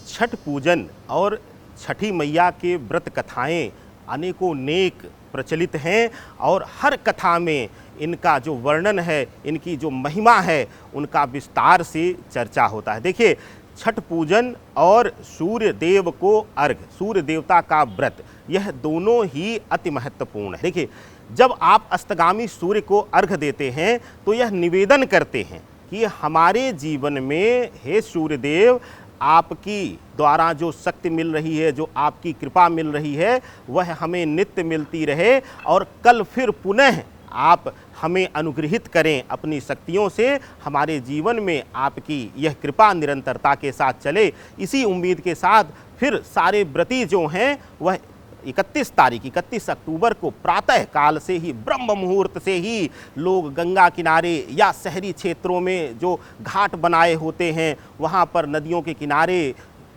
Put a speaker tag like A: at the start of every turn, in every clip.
A: छठ पूजन और छठी मैया के व्रत कथाएं अनेकों नेक प्रचलित हैं और हर कथा में इनका जो वर्णन है, इनकी जो महिमा है, उनका विस्तार से चर्चा होता है। देखिए, छठ पूजन और सूर्य देव को अर्घ, सूर्य देवता का व्रत, यह दोनों ही अति महत्वपूर्ण है। देखिए, जब आप अस्तगामी सूर्य को अर्घ देते हैं तो यह निवेदन करते हैं कि हमारे जीवन में हे सूर्यदेव, आपकी द्वारा जो शक्ति मिल रही है, जो आपकी कृपा मिल रही है, वह हमें नित्य मिलती रहे और कल फिर पुनः आप हमें अनुग्रहित करें अपनी शक्तियों से, हमारे जीवन में आपकी यह कृपा निरंतरता के साथ चले। इसी उम्मीद के साथ फिर सारे व्रती जो हैं वह 31 अक्टूबर को प्रातः काल से ही, ब्रह्म मुहूर्त से ही लोग गंगा किनारे या शहरी क्षेत्रों में जो घाट बनाए होते हैं, वहाँ पर नदियों के किनारे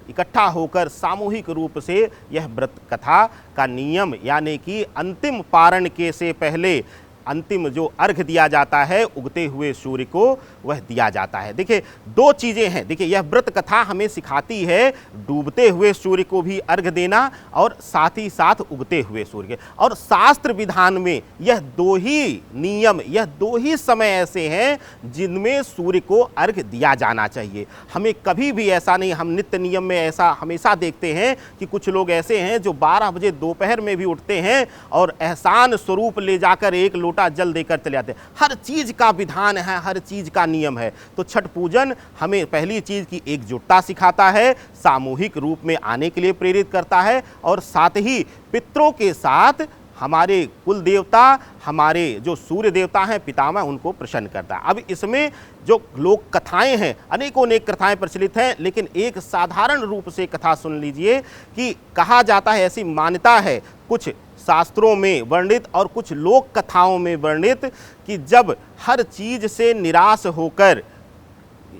A: इकट्ठा होकर सामूहिक रूप से यह व्रत कथा का नियम, यानी कि अंतिम पारण के से पहले अंतिम जो अर्घ दिया जाता है उगते हुए सूर्य को, वह दिया जाता है। देखिए, दो चीज़ें हैं। देखिए, यह व्रत कथा हमें सिखाती है डूबते हुए सूर्य को भी अर्घ देना और साथ ही साथ उगते हुए सूर्य के। और शास्त्र विधान में यह दो ही नियम, यह दो ही समय ऐसे हैं जिनमें सूर्य को अर्घ दिया जाना चाहिए। हमें कभी भी ऐसा नहीं, हम नित्य नियम में ऐसा हमेशा देखते हैं कि कुछ लोग ऐसे हैं जो 12 बजे दोपहर में भी उठते हैं और एहसान स्वरूप ले जाकर एक लोटा जल देकर चले जाते हैं। हर चीज का विधान है, हर चीज का नियम है। तो छठ पूजन हमें पहली चीज की एकजुटता सिखाता है, सामूहिक रूप में आने के लिए प्रेरित करता है और साथ ही पितरों के साथ हमारे कुल देवता, हमारे जो सूर्य देवता हैं पितामह, उनको प्रसन्न करता है। अब इसमें जो लोक कथाएं हैं, अनेकों अनेक कथाएं प्रचलित हैं, लेकिन एक साधारण रूप से कथा सुन लीजिए कि कहा जाता है, ऐसी मान्यता है कुछ शास्त्रों में वर्णित और कुछ लोक कथाओं में वर्णित कि जब हर चीज से निराश होकर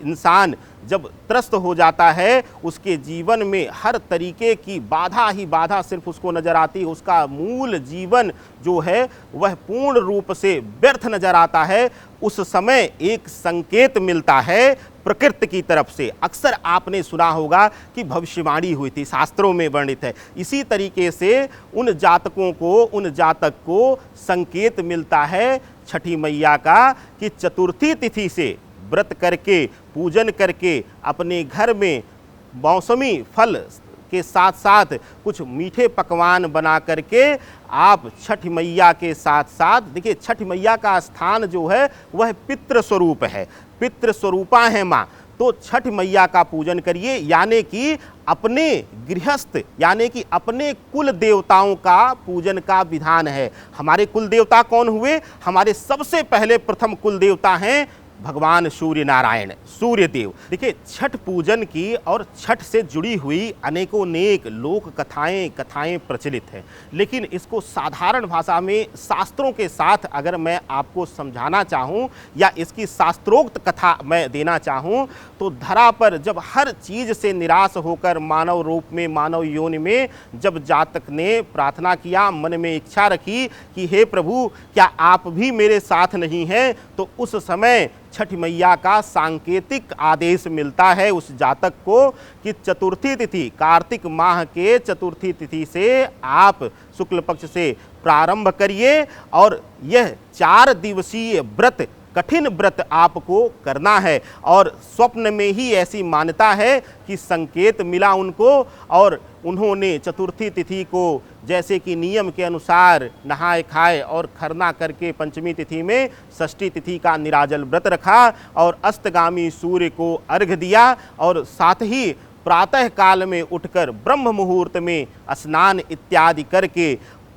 A: इंसान जब त्रस्त हो जाता है, उसके जीवन में हर तरीके की बाधा ही बाधा सिर्फ उसको नजर आती है, उसका मूल जीवन जो है वह पूर्ण रूप से व्यर्थ नजर आता है, उस समय एक संकेत मिलता है प्रकृति की तरफ से। अक्सर आपने सुना होगा कि भविष्यवाणी हुई थी, शास्त्रों में वर्णित है। इसी तरीके से उन जातकों को, उन जातक को संकेत मिलता है छठी मैया का कि चतुर्थी तिथि से व्रत करके, पूजन करके अपने घर में मौसमी फल के साथ साथ कुछ मीठे पकवान बना करके आप छठ मैया के साथ साथ, देखिए छठ मैया का स्थान जो है वह पितृ स्वरूप है, पितृ स्वरूपा है माँ। तो छठ मैया का पूजन करिए, यानी कि अपने गृहस्थ, यानी कि अपने कुल देवताओं का पूजन का विधान है। हमारे कुल देवता कौन हुए? हमारे सबसे पहले प्रथम कुल देवता हैं भगवान सूर्य नारायण, सूर्य देव। देखिए, छठ पूजन की और छठ से जुड़ी हुई अनेकों नेक लोक कथाएं प्रचलित हैं, लेकिन इसको साधारण भाषा में शास्त्रों के साथ अगर मैं आपको समझाना चाहूँ या इसकी शास्त्रोक्त कथा मैं देना चाहूँ, तो धरा पर जब हर चीज से निराश होकर मानव रूप में, मानव योनि में जब जातक ने प्रार्थना किया, मन में इच्छा रखी कि हे प्रभु, क्या आप भी मेरे साथ नहीं हैं, तो उस समय छठ मैया का सांकेतिक आदेश मिलता है उस जातक को कि चतुर्थी तिथि, कार्तिक माह के चतुर्थी तिथि से आप शुक्ल पक्ष से प्रारंभ करिए और यह 4 दिवसीय व्रत, कठिन व्रत आपको करना है। और स्वप्न में ही ऐसी मान्यता है कि संकेत मिला उनको और उन्होंने चतुर्थी तिथि को जैसे कि नियम के अनुसार नहाए खाए और खरना करके पंचमी तिथि में षष्ठी तिथि का निराजल व्रत रखा और अस्तगामी सूर्य को अर्घ दिया और साथ ही प्रातः काल में उठकर ब्रह्म मुहूर्त में स्नान इत्यादि करके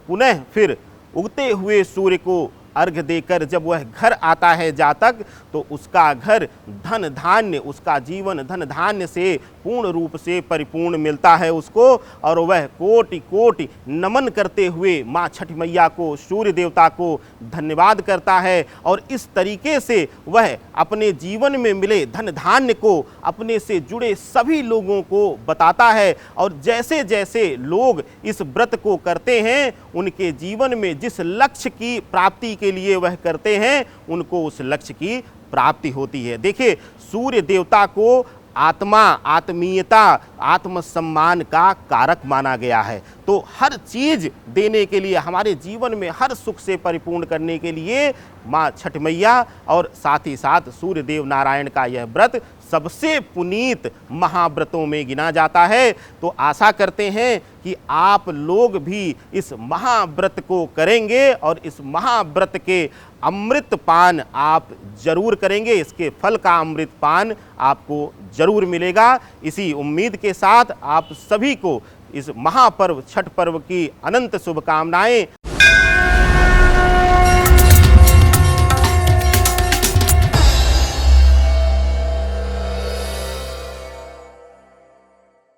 A: पुनः फिर उगते हुए सूर्य को अर्घ देकर जब वह घर आता है जातक, तो उसका घर धन धान्य, उसका जीवन धन धान्य से पूर्ण रूप से परिपूर्ण मिलता है उसको और वह कोटि कोटि नमन करते हुए माँ छठ मैया को, सूर्य देवता को धन्यवाद करता है और इस तरीके से वह अपने जीवन में मिले धन धान्य को अपने से जुड़े सभी लोगों को बताता है। और जैसे जैसे लोग इस व्रत को करते हैं, उनके जीवन में जिस लक्ष्य की प्राप्ति के लिए वह करते हैं, उनको उस लक्ष्य की प्राप्ति होती है। देखिए, सूर्य देवता को आत्मा, आत्मीयता, आत्मसम्मान का कारक माना गया है। तो हर चीज़ देने के लिए, हमारे जीवन में हर सुख से परिपूर्ण करने के लिए माँ छठ मैया और साथ ही साथ सूर्य देव नारायण का यह व्रत सबसे पुनीत महाव्रतों में गिना जाता है। तो आशा करते हैं कि आप लोग भी इस महाव्रत को करेंगे और इस महाव्रत के अमृत पान आप जरूर करेंगे, इसके फल का अमृत पान आपको जरूर मिलेगा। इसी उम्मीद के साथ आप सभी को इस महापर्व छठ पर्व की अनंत शुभकामनाएं।